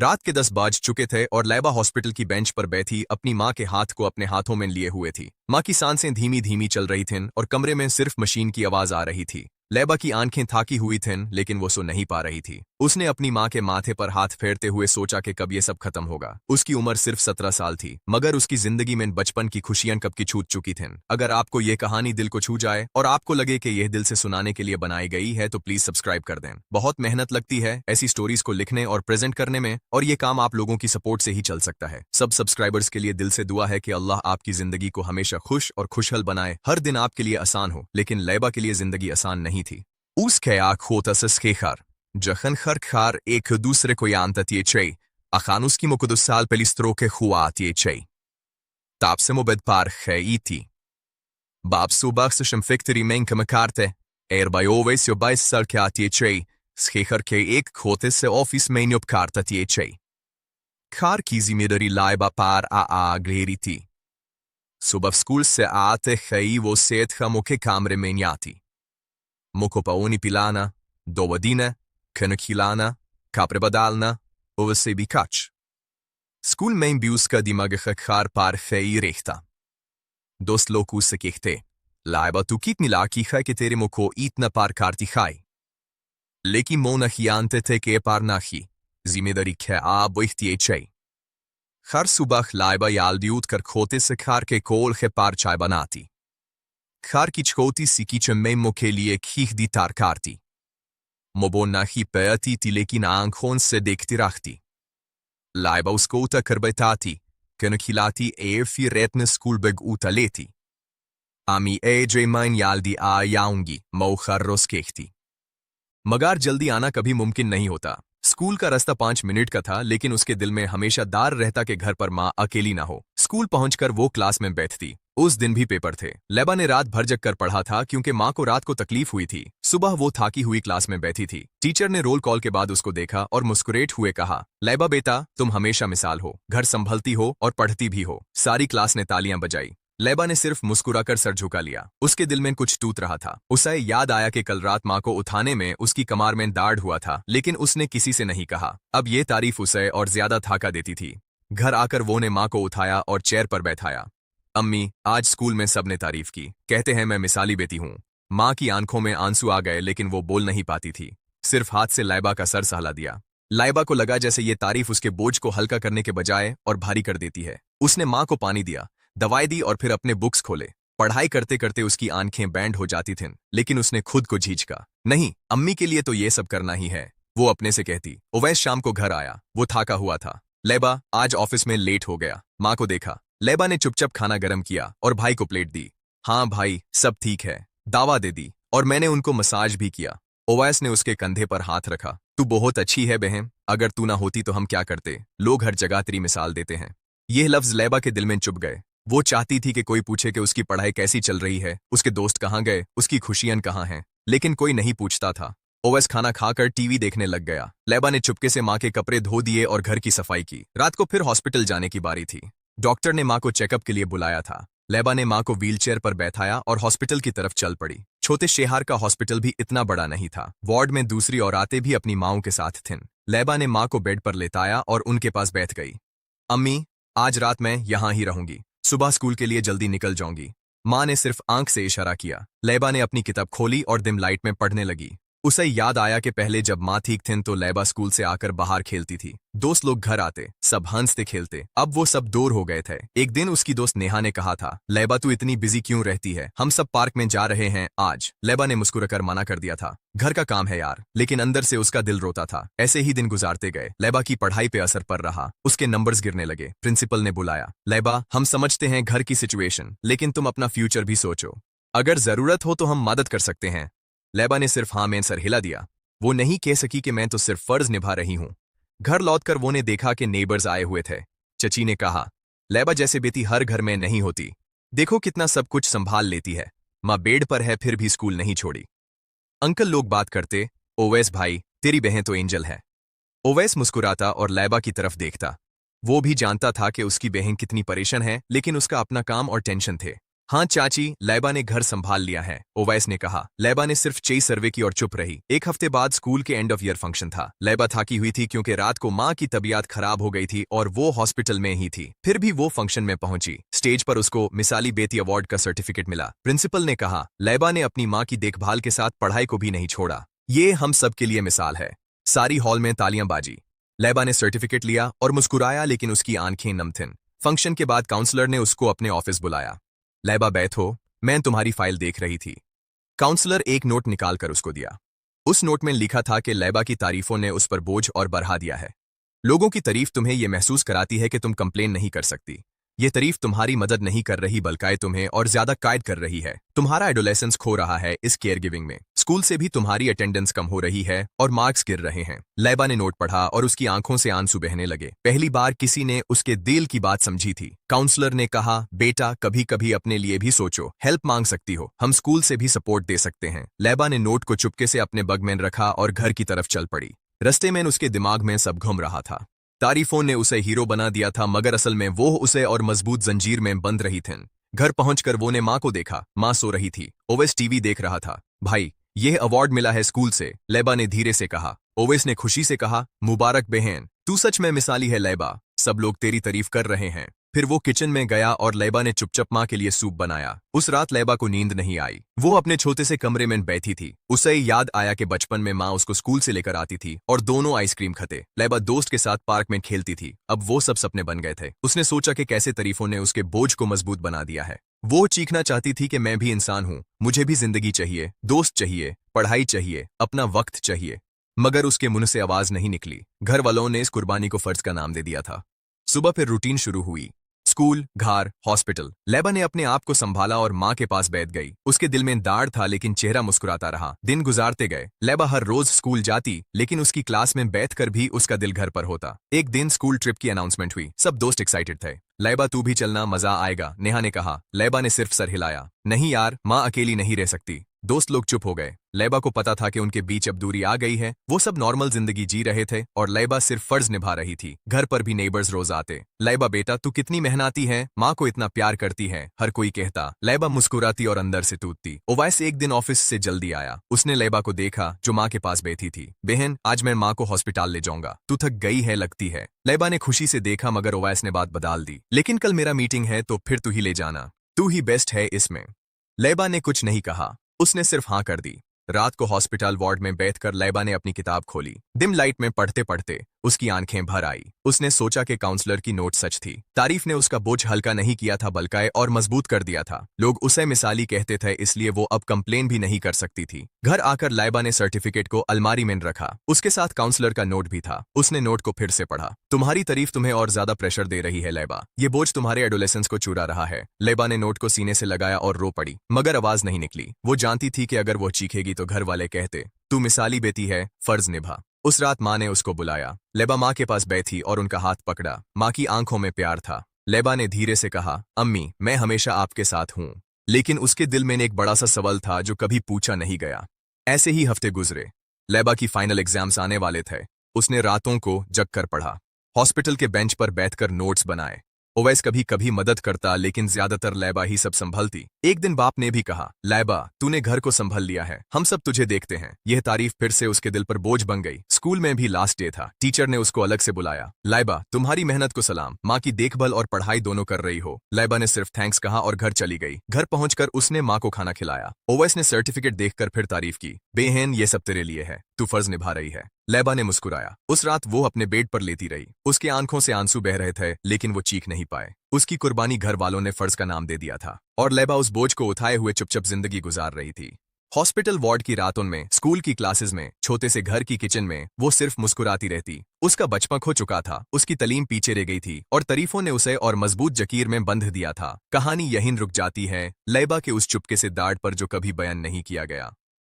रात के 10 बज चुके थे और लैबा हॉस्पिटल की बेंच पर बैठी अपनी माँ के हाथ को अपने हाथों में लिए हुए थी। माँ की सांसें धीमी धीमी चल रही थीं और कमरे में सिर्फ मशीन की आवाज आ रही थी। लैबा की आंखें थाकी हुई थीं लेकिन वो सो नहीं पा रही थी। उसने अपनी माँ के माथे पर हाथ फेरते हुए सोचा कि कब ये सब खत्म होगा। उसकी उम्र सिर्फ 17 साल थी, मगर उसकी जिंदगी में बचपन की खुशियां कब की छूट चुकी थीं। अगर आपको ये कहानी दिल को छू जाए और आपको लगे कि यह दिल से सुनाने के लिए बनाई गई है तो प्लीज सब्सक्राइब कर दें। बहुत मेहनत लगती है ऐसी स्टोरीज को लिखने और प्रेजेंट करने में, और ये काम आप लोगों की सपोर्ट से ही चल सकता है। सब सब्सक्राइबर्स के लिए दिल से दुआ है कि अल्लाह आपकी जिंदगी को हमेशा खुश और खुशहाल बनाए, हर दिन आपके लिए आसान हो। लेकिन लैबा के लिए जिंदगी आसान नहीं थी। उसके आँखों से स्केखर जखन खरखार एक दूसरे को जानती चे, achanos que mocodossal pelistroke huatie chei. Tapse mo bed par iti. Bab subach sem fictory menke makarte, bij always jo bij salkatie chei, schecher ke ek kote se office men op karta tie chei. Kar kizi midari laiba par a gleriti. Subav skul se ate chei vo set moke kamre menjati. Moko paoni pilana, dowadine, kenekilana, kaprebadalna, over sebi kach. Skul mein biuska di magachakar par chei rechta. Dost loku se kehte. Laiba tu kitni laki hai ke tere moko itna par karti hai. Leki mona hiante te ke par nahi. Zimedari ke a boihti chei. Har subach laiba yaldi ut kar khote se khar ke kol he par chai banati. Khar ki chkoti si kiche memmo ke liye khih di tar karti. Mobon nahi peati ti lekin aankhon se dekti rachti. Laiba uskota karbetati. Kenekilati fi retne skulbeg utaleti. Ami mein yaldi a yaungi mauchar roskehti. मगर जल्दी आना कभी मुमकिन नहीं होता। School का रास्ता 5 minute का था, लेकिन उसके दिल में हमेशा दार रहता कि घर पर माँ अकेली ना हो। स्कूल पहुंचकर वो क्लास में बैठती। उस दिन भी पेपर थे। लैबा ने रात भर जग कर पढ़ा था क्योंकि माँ को रात को तकलीफ हुई थी। सुबह वो थाकी हुई क्लास में बैठी थी। टीचर ने रोल कॉल के बाद उसको देखा और मुस्कुराते हुए कहा, लैबा बेटा, तुम हमेशा मिसाल हो, घर संभलती हो और पढ़ती भी हो। सारी क्लास ने तालियां बजाई। लैबा ने सिर्फ मुस्कुराकर सर झुका लिया। उसके दिल में कुछ टूट रहा था। उसे याद आया कि कल रात माँ को उठाने में उसकी कमर में दर्द हुआ था, लेकिन उसने किसी से नहीं कहा। अब ये तारीफ उसे और ज्यादा थाका देती थी। घर आकर वो ने माँ को उठाया और चेयर पर बैठाया। अम्मी, आज स्कूल में सबने तारीफ की, कहते हैं मैं मिसाली बेटी हूँ। माँ की आंखों में आंसू आ गए, लेकिन वो बोल नहीं पाती थी। सिर्फ हाथ से लैबा का सर सहला दिया। लैबा को लगा जैसे ये तारीफ उसके बोझ को हल्का करने के बजाय और भारी कर देती है। उसने माँ को पानी दिया, दवाई दी और फिर अपने बुक्स खोले। पढ़ाई करते करते उसकी आंखें बैंड हो जाती थीं, लेकिन उसने खुद को झिझका। नहीं, अम्मी के लिए तो ये सब करना ही है, वो अपने से कहती। ओवैस शाम को घर आया। वो थाका हुआ था। लैबा, आज ऑफिस में लेट हो गया। माँ को देखा। लैबा ने चुपचाप खाना गर्म किया और भाई को प्लेट दी। हाँ भाई, सब ठीक है, दावा दे दी, और मैंने उनको मसाज भी किया। ओवैस ने उसके कंधे पर हाथ रखा। तू बहुत अच्छी है बहन, अगर तू ना होती तो हम क्या करते। लोग हर जगह तेरी मिसाल देते हैं। ये लफ्ज लैबा के दिल में चुभ गए। वो चाहती थी कि कोई पूछे कि उसकी पढ़ाई कैसी चल रही है, उसके दोस्त कहाँ गए, उसकी खुशियां कहाँ हैं, लेकिन कोई नहीं पूछता था। ओवैस खाना खाकर टीवी देखने लग गया। लैबा ने चुपके से माँ के कपड़े धो दिए और घर की सफाई की। रात को फिर हॉस्पिटल जाने की बारी थी। डॉक्टर ने माँ को चेकअप के लिए बुलाया था। लैबा ने माँ को व्हीलचेयर पर बैठाया और हॉस्पिटल की तरफ चल पड़ी। छोटे शहर का हॉस्पिटल भी इतना बड़ा नहीं था। वार्ड में दूसरी औरतें भी अपनी माँओं के साथ थीं। लैबा ने माँ को बेड पर लेटाया और उनके पास बैठ गई। अम्मी, आज रात मैं यहाँ ही रहूंगी, सुबह स्कूल के लिए जल्दी निकल जाऊंगी। माँ ने सिर्फ आंख से इशारा किया। लैबा ने अपनी किताब खोली और डिम लाइट में पढ़ने लगी। उसे याद आया कि पहले जब माँ ठीक थीं तो लैबा स्कूल से आकर बाहर खेलती थी। दोस्त लोग घर आते, सब हंसते खेलते। अब वो सब दूर हो गए थे। एक दिन उसकी दोस्त नेहा ने कहा था, लैबा तू इतनी बिजी क्यों रहती है, हम सब पार्क में जा रहे हैं आज। लैबा ने मुस्कुराकर मना कर दिया था, घर का काम है यार, लेकिन अंदर से उसका दिल रोता था। ऐसे ही दिन गुजारते गए। लैबा की पढ़ाई पे असर पड़ रहा, उसके नंबर्स गिरने लगे। प्रिंसिपल ने बुलाया, लैबा, हम समझते हैं घर की सिचुएशन, लेकिन तुम अपना फ्यूचर भी सोचो, अगर जरूरत हो तो हम मदद कर सकते हैं। लैबा ने सिर्फ हाँ में सर हिला दिया। वो नहीं कह सकी कि मैं तो सिर्फ फर्ज निभा रही हूँ। घर लौटकर वो ने देखा कि नेबर्स आए हुए थे। चची ने कहा, लैबा जैसे बेटी हर घर में नहीं होती, देखो कितना सब कुछ संभाल लेती है। माँ बेड पर है फिर भी स्कूल नहीं छोड़ी। अंकल लोग बात करते, ओवैस भाई, तेरी बहन तो एंजल है। ओवैस मुस्कुराता और लैबा की तरफ देखता। वो भी जानता था कि उसकी बहन कितनी परेशान है, लेकिन उसका अपना काम और टेंशन थे। हाँ चाची, लैबा ने घर संभाल लिया है, ओवैस ने कहा। लैबा ने सिर्फ चेस सर्वे की और चुप रही। एक हफ्ते बाद स्कूल के एंड ऑफ ईयर फंक्शन था। लैबा थकी हुई थी क्योंकि रात को माँ की तबीयत खराब हो गई थी और वो हॉस्पिटल में ही थी। फिर भी वो फंक्शन में पहुंची। स्टेज पर उसको मिसाली बेटी अवार्ड का सर्टिफिकेट मिला। प्रिंसिपल ने कहा, लैबा ने अपनी माँ की देखभाल के साथ पढ़ाई को भी नहीं छोड़ा। ये हम सब के लिए मिसाल है। सारी हॉल में तालियां बाजी। लैबा ने सर्टिफिकेट लिया और मुस्कुराया, लेकिन उसकी आंखें नम थीं। फंक्शन के बाद काउंसलर ने उसको अपने ऑफिस बुलाया। लैबा बैठो, मैं तुम्हारी फाइल देख रही थी। काउंसलर एक नोट निकालकर उसको दिया। उस नोट में लिखा था कि लैबा की तारीफों ने उस पर बोझ और बढ़ा दिया है। लोगों की तारीफ तुम्हें यह महसूस कराती है कि तुम कंप्लेन नहीं कर सकती। ये तारीफ तुम्हारी मदद नहीं कर रही बल्कि तुम्हें और ज्यादा कायद कर रही है। तुम्हारा एडोलेसेंस खो रहा है इस केयर गिविंग में। स्कूल से भी तुम्हारी अटेंडेंस कम हो रही है और मार्क्स गिर रहे हैं। लैबा ने नोट पढ़ा और उसकी आंखों से आंसू बहने लगे। पहली बार किसी ने उसके दिल की बात समझी थी। काउंसलर ने कहा, बेटा कभी कभी अपने लिए भी सोचो, हेल्प मांग सकती हो, हम स्कूल से भी सपोर्ट दे सकते हैं। लैबा ने नोट को चुपके से अपने बैग में रखा और घर की तरफ चल पड़ी। रस्ते में उसके दिमाग में सब घूम रहा था। तारीफों ने उसे हीरो बना दिया था, मगर असल में वो उसे और मजबूत जंजीर में बंद रही थीं। घर पहुंचकर वो ने माँ को देखा। माँ सो रही थी। ओवेस टीवी देख रहा था। भाई, यह अवार्ड मिला है स्कूल से, लैबा ने धीरे से कहा। ओवेस ने खुशी से कहा, मुबारक बहन, तू सच में मिसाली है लैबा, सब लोग तेरी तारीफ कर रहे हैं। फिर वो किचन में गया और लैबा ने चुपचाप माँ के लिए सूप बनाया। उस रात लैबा को नींद नहीं आई। वो अपने छोटे से कमरे में बैठी थी। उसे याद आया कि बचपन में माँ उसको स्कूल से लेकर आती थी और दोनों आइसक्रीम खाते। लैबा दोस्त के साथ पार्क में खेलती थी। अब वो सब सपने बन गए थे। उसने सोचा कि कैसे तारीफों ने उसके बोझ को मजबूत बना दिया है। वो चीखना चाहती थी कि मैं भी इंसान हूँ, मुझे भी जिंदगी चाहिए, दोस्त चाहिए, पढ़ाई चाहिए, अपना वक्त चाहिए। मगर उसके मुंह से आवाज नहीं निकली। घर वालों ने इस कुर्बानी को फर्ज का नाम दे दिया था। सुबह फिर रूटीन शुरू हुई। स्कूल, घर, हॉस्पिटल। लैबा ने अपने आप को संभाला और माँ के पास बैठ गई। उसके दिल में दाढ़ था, लेकिन चेहरा मुस्कुराता रहा। दिन गुजारते गए। लैबा हर रोज स्कूल जाती, लेकिन उसकी क्लास में बैठकर भी उसका दिल घर पर होता। एक दिन स्कूल ट्रिप की अनाउंसमेंट हुई। सब दोस्त एक्साइटेड थे। लैबा, तू भी चलना, मजा आएगा, नेहा ने कहा। लैबा ने सिर्फ सर हिलाया। नहीं यार, माँ अकेली नहीं रह सकती। दोस्त लोग चुप हो गए। लैबा को पता था कि उनके बीच अब दूरी आ गई है। वो सब नॉर्मल जिंदगी जी रहे थे और लैबा सिर्फ फर्ज निभा रही थी। घर पर भी नेबर्स रोज आते। लैबा, बेटा तू कितनी मेहनती है, माँ को इतना प्यार करती है, हर कोई कहता। लैबा मुस्कुराती और अंदर से टूटती। ओवैस एक दिन ऑफिस से जल्दी आया। उसने लैबा को देखा जो माँ के पास बैठी थी। बहन, आज मैं माँ को हॉस्पिटल ले जाऊंगा, तू थक गई है लगती है। लैबा ने खुशी से देखा, मगर ओवैस ने बात बदल दी। लेकिन कल मेरा मीटिंग है तो फिर तू ही ले जाना, तू ही बेस्ट है इसमें। लैबा ने कुछ नहीं कहा, उसने सिर्फ हाँ कर दी। रात को हॉस्पिटल वार्ड में बैठकर लैबा ने अपनी किताब खोली। डिम लाइट में पढ़ते पढ़ते उसकी आंखें भर आई। उसने सोचा कि काउंसलर की नोट सच थी। तारीफ ने उसका बोझ हल्का नहीं किया था बल्कि और मजबूत कर दिया था। लोग उसे मिसाली कहते थे, इसलिए वो अब कंप्लेन भी नहीं कर सकती थी। घर आकर लैबा ने सर्टिफिकेट को अलमारी में रखा। उसके साथ काउंसलर का नोट भी था। उसने नोट को फिर से पढ़ा। तुम्हारी तारीफ तुम्हें और ज्यादा प्रेशर दे रही है लैबा, ये बोझ तुम्हारे एडोलेसेंस को चुरा रहा है। लैबा ने नोट को सीने से लगाया और रो पड़ी, मगर आवाज नहीं निकली। वो जानती थी कि अगर वो चीखेगी तो घर वाले कहते, तू मिसाली बेटी है, फर्ज निभा। उस रात माँ ने उसको बुलाया। लैबा माँ के पास बैठी और उनका हाथ पकड़ा। माँ की आंखों में प्यार था। लैबा ने धीरे से कहा, अम्मी मैं हमेशा आपके साथ हूँ। लेकिन उसके दिल में एक बड़ा सा सवाल था जो कभी पूछा नहीं गया। ऐसे ही हफ्ते गुजरे। लैबा की फाइनल एग्जाम्स आने वाले थे। उसने रातों को जग कर पढ़ा। हॉस्पिटल के बेंच पर बैठकर नोट्स बनाए। ओवैस कभी कभी मदद करता, लेकिन ज्यादातर लैबा ही सब संभलती। एक दिन बाप ने भी कहा, लैबा तूने घर को संभल लिया है, हम सब तुझे देखते हैं। यह तारीफ फिर से उसके दिल पर बोझ बन गई। स्कूल में भी लास्ट डे था। टीचर ने उसको अलग से बुलाया। लैबा, तुम्हारी मेहनत को सलाम, माँ की देखभाल और पढ़ाई दोनों कर रही हो। लैबा ने सिर्फ थैंक्स कहा और घर चली गई। घर पहुंचकर उसने माँ को खाना खिलाया। ओवैस ने सर्टिफिकेट देखकर फिर तारीफ की। बेहन, ये सब तेरे लिए है, तू फर्ज निभा रही है। लैबा ने मुस्कुराया। उस रात वो अपने बेड पर लेटी रही। उसकी आंखों से आंसू बह रहे थे, लेकिन वो चीख नहीं पाए। उसकी कुर्बानी घर वालों ने फर्ज का नाम दे दिया था और लैबा उस बोझ को उठाए हुए चुपचाप जिंदगी गुजार रही थी। हॉस्पिटल वार्ड की रातों में, स्कूल की क्लासेस में, छोटे से घर की किचन में वो सिर्फ मुस्कुराती रहती। उसका बचपन खो चुका था, उसकी तालीम पीछे रह गई थी और तारीफों ने उसे और मजबूत जकीर में बंध दिया था। कहानी यहीं रुक जाती है, लैबा के उस चुपके से दाढ़ पर जो कभी बयान नहीं किया गया।